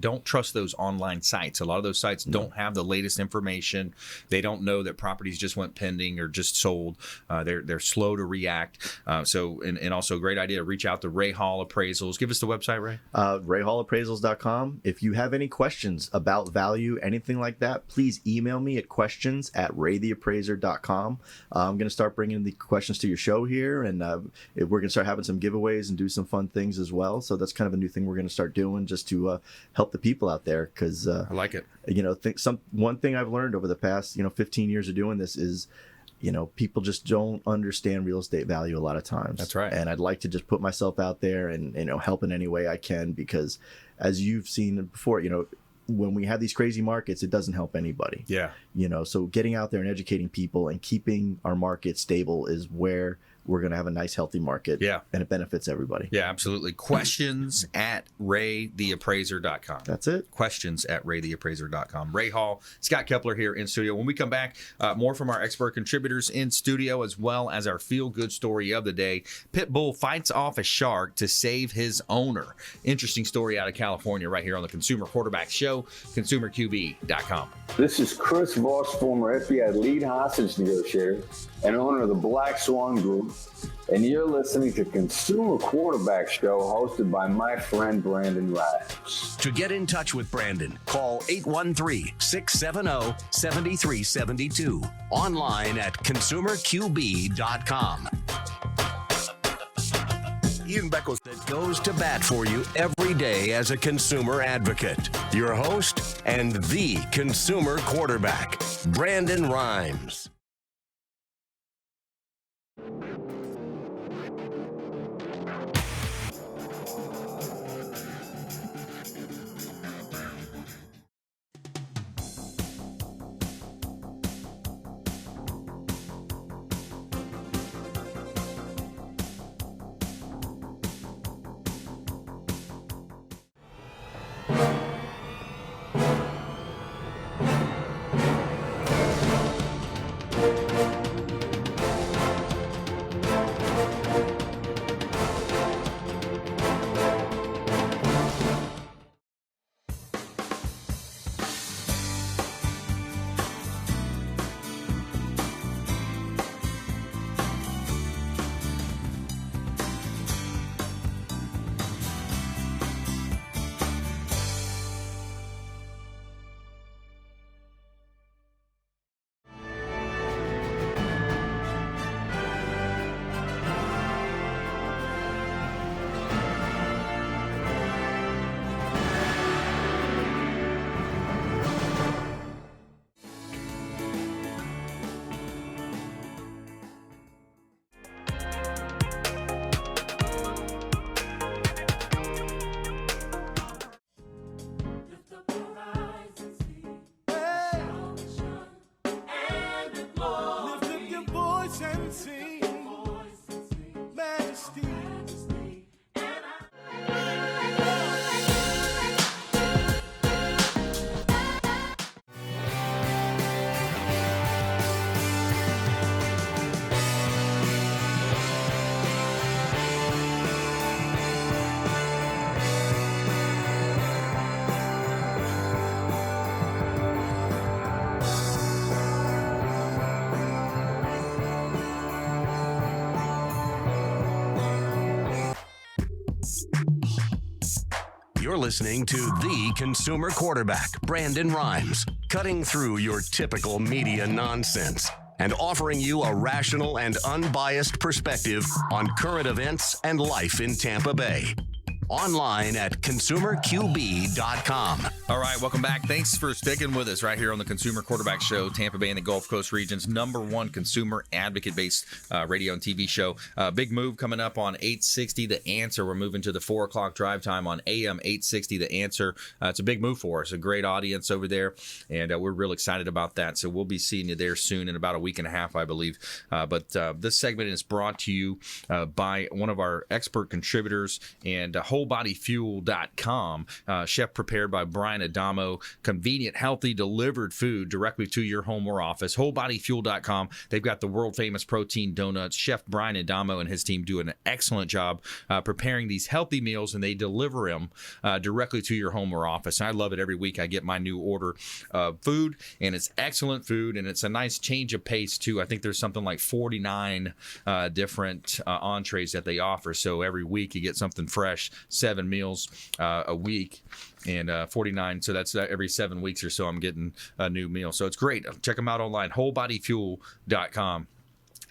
don't trust those online sites. A lot of those sites don't have the latest information. They don't know that properties just went pending or just sold. They're slow to react. So also a great idea to reach out to Ray Hall Appraisals. Give us the website, Ray. RayHallAppraisals.com. If you have any questions about value, anything like that, please email me at questions@raytheappraiser.com. I'm going to start bringing the questions to your show here, and we're going to start having some giveaways and do some fun things as well. So that's kind of a new thing we're going to start doing, just to help the people out there, because I like it. One thing I've learned over the past 15 years of doing this is, people just don't understand real estate value a lot of times. That's right. And I'd like to just put myself out there and, help in any way I can, because as you've seen before, when we have these crazy markets, it doesn't help anybody. Yeah. So getting out there and educating people and keeping our market stable is where we're going to have a nice, healthy market. Yeah. And it benefits everybody. Yeah, absolutely. Questions@raytheappraiser.com. That's it. Questions@raytheappraiser.com. Ray Hall, Scott Kepler here in studio. When we come back, more from our expert contributors in studio, as well as our feel-good story of the day. Pitbull fights off a shark to save his owner. Interesting story out of California right here on the Consumer Quarterback Show, consumerqb.com. This is Chris Voss, former FBI lead hostage negotiator and owner of the Black Swan Group, and you're listening to Consumer Quarterback Show, hosted by my friend Brandon Rhymes. To get in touch with Brandon, call 813-670-7372. Online at consumerqb.com. Ian Beckles that goes to bat for you every day as a consumer advocate. Your host and the consumer quarterback, Brandon Rhymes. You're listening to the consumer quarterback, Brandon Rhymes, cutting through your typical media nonsense and offering you a rational and unbiased perspective on current events and life in Tampa Bay. Online at consumerqb.com. All right, welcome back. Thanks for sticking with us right here on the Consumer Quarterback Show, Tampa Bay and the Gulf Coast region's #1 consumer advocate-based radio and TV show. Big move coming up on 860 The Answer. We're moving to the 4 o'clock drive time on AM 860 The Answer. It's a big move for us, a great audience over there, and we're real excited about that. So we'll be seeing you there soon in about a week and a half, I believe. But this segment is brought to you by one of our expert contributors and wholebodyfuel.com. Chef prepared by Brian Adamo. Convenient, healthy, delivered food directly to your home or office. Wholebodyfuel.com. They've got the world-famous protein donuts. Chef Brian Adamo and his team do an excellent job preparing these healthy meals, and they deliver them directly to your home or office. And I love it. Every week I get my new order of food, and it's excellent food, and it's a nice change of pace, too. I think there's something like 49 different entrees that they offer. So every week you get something fresh, 7 meals a week, and 49. So that's every 7 weeks or so I'm getting a new meal. So it's great. Check them out online, wholebodyfuel.com.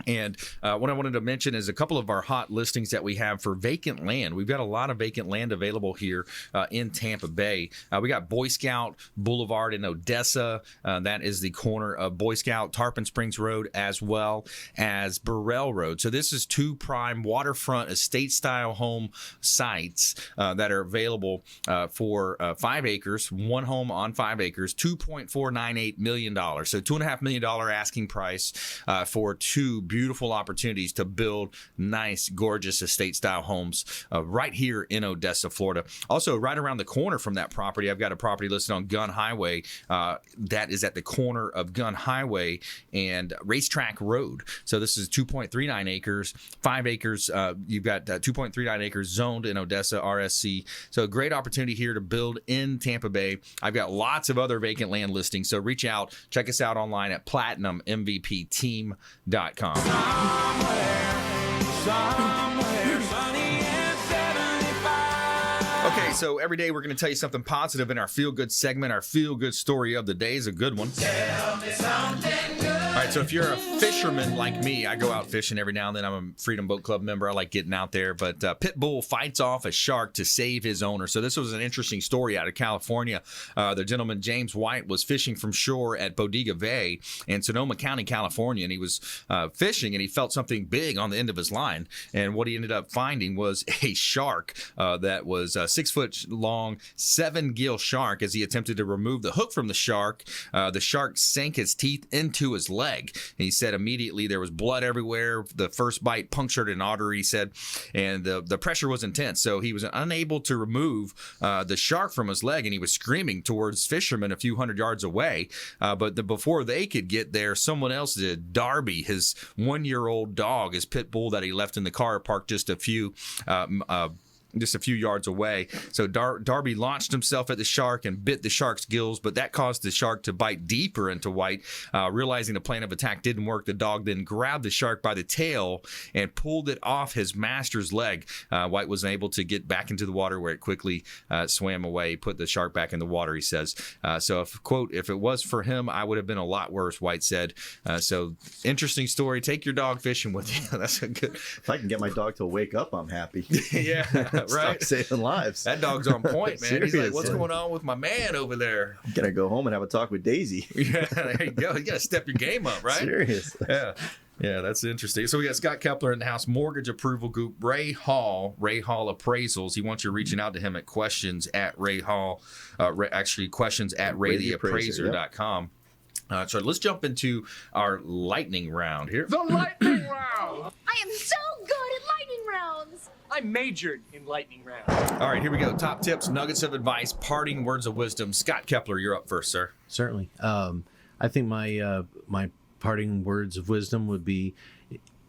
And what I wanted to mention is a couple of our hot listings that we have for vacant land. We've got a lot of vacant land available here in Tampa Bay. We got Boy Scout Boulevard in Odessa. That is the corner of Boy Scout, Tarpon Springs Road, as well as Burrell Road. So this is 2 prime waterfront estate-style home sites that are available for 5 acres, 1 home on 5 acres, $2.498 million. So $2.5 million asking price for 2 beautiful opportunities to build nice, gorgeous estate-style homes right here in Odessa, Florida. Also, right around the corner from that property, I've got a property listed on Gun Highway that is at the corner of Gun Highway and Racetrack Road. So this is 2.39 acres, 5 acres. You've got 2.39 acres zoned in Odessa, RSC. So a great opportunity here to build in Tampa Bay. I've got lots of other vacant land listings, so reach out. Check us out online at platinummvpteam.com. Somewhere sunny and 75. Okay, so every day we're going to tell you something positive in our Feel Good segment. Our Feel Good story of the day is a good one. Tell me something good. All right, so if you're a fisherman like me, I go out fishing every now and then. I'm a Freedom Boat Club member. I like getting out there. But pit bull fights off a shark to save his owner. So this was an interesting story out of California. The gentleman, James White, was fishing from shore at Bodega Bay in Sonoma County, California. And he was fishing, and he felt something big on the end of his line. And what he ended up finding was a shark that was 6 foot long, 7-gill shark. As he attempted to remove the hook from the shark sank his teeth into his leg. And he said immediately there was blood everywhere. The first bite punctured an artery, he said, and the pressure was intense. So he was unable to remove the shark from his leg, and he was screaming towards fishermen a few hundred yards away. But before they could get there, someone else did. Darby, his 1-year-old dog, his pit bull that he left in the car, parked just a few yards away. So Darby launched himself at the shark and bit the shark's gills, but that caused the shark to bite deeper into White. Realizing the plan of attack didn't work, the dog then grabbed the shark by the tail and pulled it off his master's leg. White was able to get back into the water, where it quickly swam away, put the shark back in the water, he says. So, if it was for him, I would have been a lot worse, White said. So, interesting story. Take your dog fishing with you. That's a good... If I can get my dog to wake up, I'm happy. Yeah. Right, saving lives. That dog's on point, man. Serious, He's like, "What's going on with my man over there?" I'm gonna go home and have a talk with Daisy. Yeah, there you go. You gotta step your game up, right? Serious. Yeah, that's interesting. So we got Scott Kepler in the house, mortgage approval group, Ray Hall Appraisals. He wants you reaching out to him at questions at questions@raytheappraiser.com. So let's jump into our lightning round here. The lightning round! I am so good at lightning rounds! I majored in lightning round. All right, here we go. Top tips, nuggets of advice, parting words of wisdom. Scott Kepler, you're up first, sir. Certainly. I think my parting words of wisdom would be,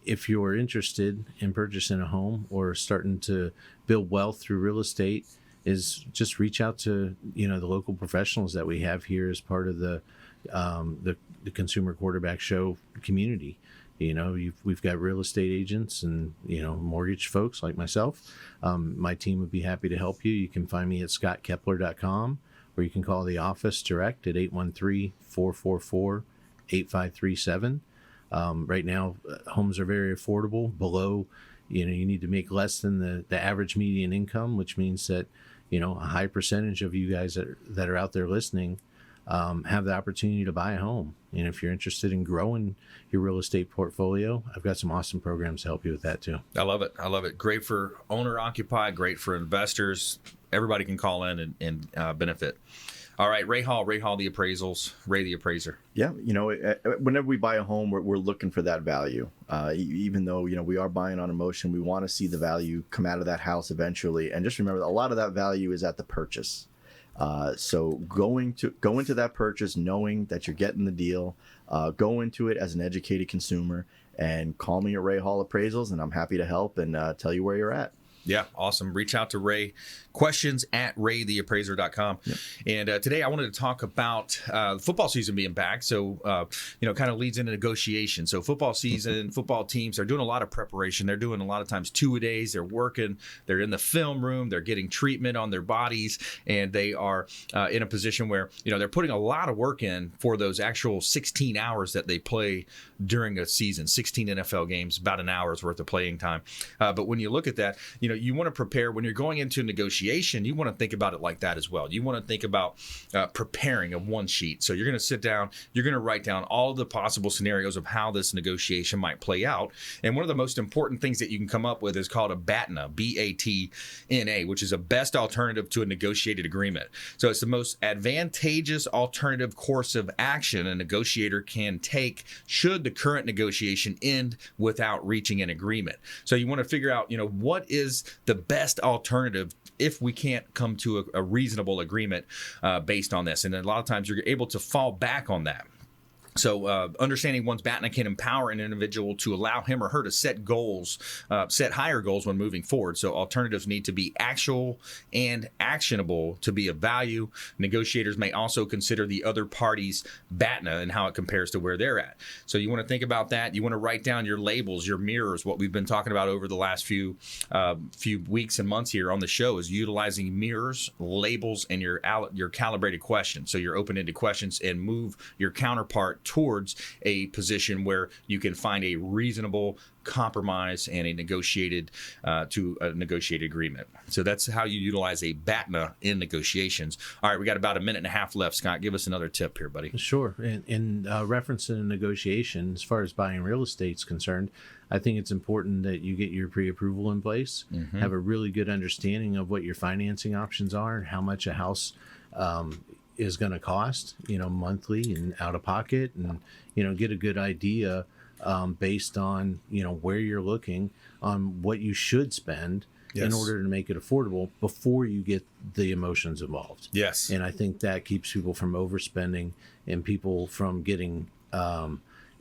if you're interested in purchasing a home or starting to build wealth through real estate, is just reach out to the local professionals that we have here as part of the Consumer Quarterback Show community. we've got real estate agents and, mortgage folks like myself. My team would be happy to help you. You can find me at scottkepler.com, or you can call the office direct at 813-444-8537. Right now, homes are very affordable. Below, you need to make less than the average median income, which means that, a high percentage of you guys that are out there listening have the opportunity to buy a home. And if you're interested in growing your real estate portfolio, I've got some awesome programs to help you with that too. I love it. Great for owner occupied, great for investors. Everybody can call in and benefit. All right, Ray Hall, the Appraisals, Ray the Appraiser. Yeah, whenever we buy a home, we're looking for that value. Even though, we are buying on emotion, we want to see the value come out of that house eventually. And just remember that a lot of that value is at the purchase. So go into that purchase knowing that you're getting the deal. Go into it as an educated consumer and call me at Ray Hall Appraisals, and I'm happy to help and tell you where you're at. Yeah, awesome. Reach out to Ray. Questions at raytheappraiser.com. Yep. And today I wanted to talk about football season being back. So, kind of leads into negotiation. So football season, football teams are doing a lot of preparation. They're doing a lot of times 2-a-days. They're working. They're in the film room. They're getting treatment on their bodies. And they are in a position where, they're putting a lot of work in for those actual 16 hours that they play during a season. 16 NFL games, about an hour's worth of playing time. But when you look at that, you want to prepare when you're going into negotiation. You want to think about it like that as well. You want to think about preparing a one sheet. So you're going to sit down, you're going to write down all the possible scenarios of how this negotiation might play out. And one of the most important things that you can come up with is called a BATNA, BATNA, which is a best alternative to a negotiated agreement. So it's the most advantageous alternative course of action a negotiator can take should the current negotiation end without reaching an agreement. So you want to figure out, what is the best alternative if we can't come to a reasonable agreement based on this. And a lot of times you're able to fall back on that. So understanding one's BATNA can empower an individual to allow him or her to set goals, set higher goals when moving forward. So alternatives need to be actual and actionable to be of value. Negotiators may also consider the other party's BATNA and how it compares to where they're at. So you want to think about that. You want to write down your labels, your mirrors. What we've been talking about over the last few weeks and months here on the show is utilizing mirrors, labels, and your calibrated questions. So your open-ended questions, and move your counterpart towards a position where you can find a reasonable compromise and a negotiated agreement. So that's how you utilize a BATNA in negotiations. All right, we got about a minute and a half left. Scott, give us another tip here, buddy. Sure. In reference to negotiation, as far as buying real estate is concerned, I think it's important that you get your pre-approval in place, have a really good understanding of what your financing options are and how much a house is going to cost, monthly and out of pocket, and, get a good idea based on, where you're looking on what you should spend in order to make it affordable before you get the emotions involved. Yes. And I think that keeps people from overspending and people from getting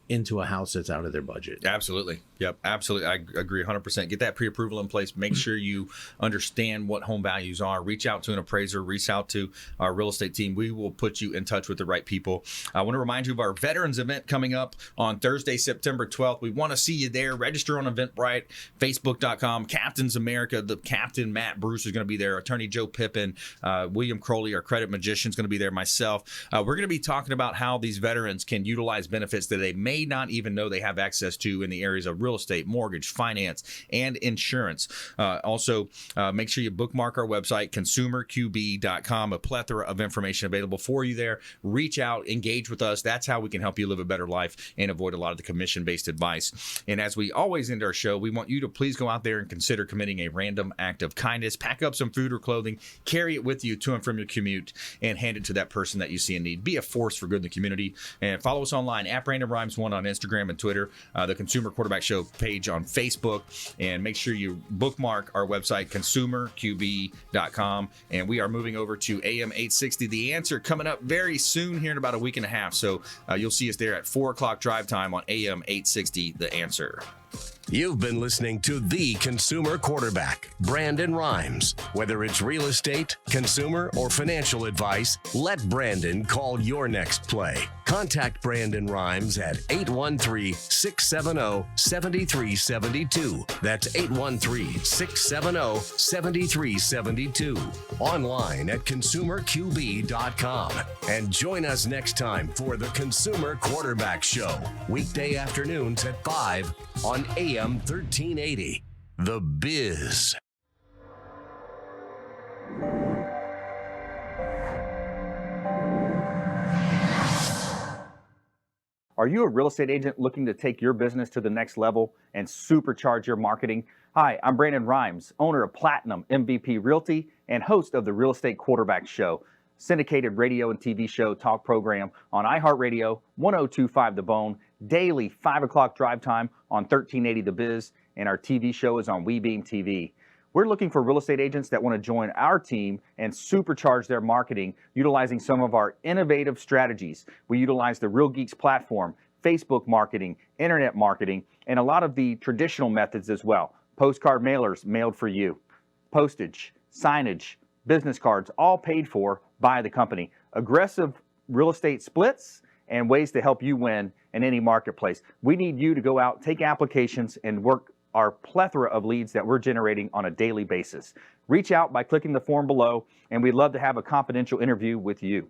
into a house that's out of their budget. Absolutely. Yep, absolutely. I agree 100%. Get that pre-approval in place. Make sure you understand what home values are. Reach out to an appraiser. Reach out to our real estate team. We will put you in touch with the right people. I want to remind you of our Veterans event coming up on Thursday, September 12th. We want to see you there. Register on Eventbrite, Facebook.com. Captains America, the Captain Matt Bruce is going to be there. Attorney Joe Pippin, William Crowley, our credit magician, is going to be there. Myself. We're going to be talking about how these veterans can utilize benefits that they may not even know they have access to in the areas of real estate, mortgage, finance, and insurance. Also, make sure you bookmark our website, consumerqb.com. A plethora of information available for you there. Reach out, engage with us. That's how we can help you live a better life and avoid a lot of the commission-based advice. And as we always end our show, we want you to please go out there and consider committing a random act of kindness. Pack up some food or clothing, carry it with you to and from your commute, and hand it to that person that you see in need. Be a force for good in the community. And follow us online at Random Rhymes 1 on Instagram and Twitter, the Consumer Quarterback Show page on Facebook, and make sure you bookmark our website, consumerqb.com. And we are moving over to AM 860 The Answer coming up very soon here in about a week and a half. So you'll see us there at 4 o'clock drive time on AM 860 The Answer. You've been listening to the consumer quarterback, Brandon Rhymes. Whether it's real estate, consumer, or financial advice, let Brandon call your next play. Contact Brandon Rhymes at 813-670-7372. That's 813-670-7372. Online at consumerqb.com. And join us next time for the Consumer Quarterback Show. Weekday afternoons at 5 on AM 1380. The Biz. Are you a real estate agent looking to take your business to the next level and supercharge your marketing? Hi, I'm Brandon Rhymes, owner of Platinum MVP Realty and host of the Real Estate Quarterback Show, syndicated radio and TV show talk program on iHeartRadio, 1025 The Bone, daily 5 o'clock drive time on 1380 The Biz, and our TV show is on WeBeam TV. We're looking for real estate agents that want to join our team and supercharge their marketing utilizing some of our innovative strategies. We utilize the Real Geeks platform, Facebook marketing, internet marketing, and a lot of the traditional methods as well. Postcard mailers mailed for you, postage, signage, business cards, all paid for by the company. Aggressive real estate splits and ways to help you win in any marketplace. We need you to go out, take applications, and work our plethora of leads that we're generating on a daily basis. Reach out by clicking the form below, and we'd love to have a confidential interview with you.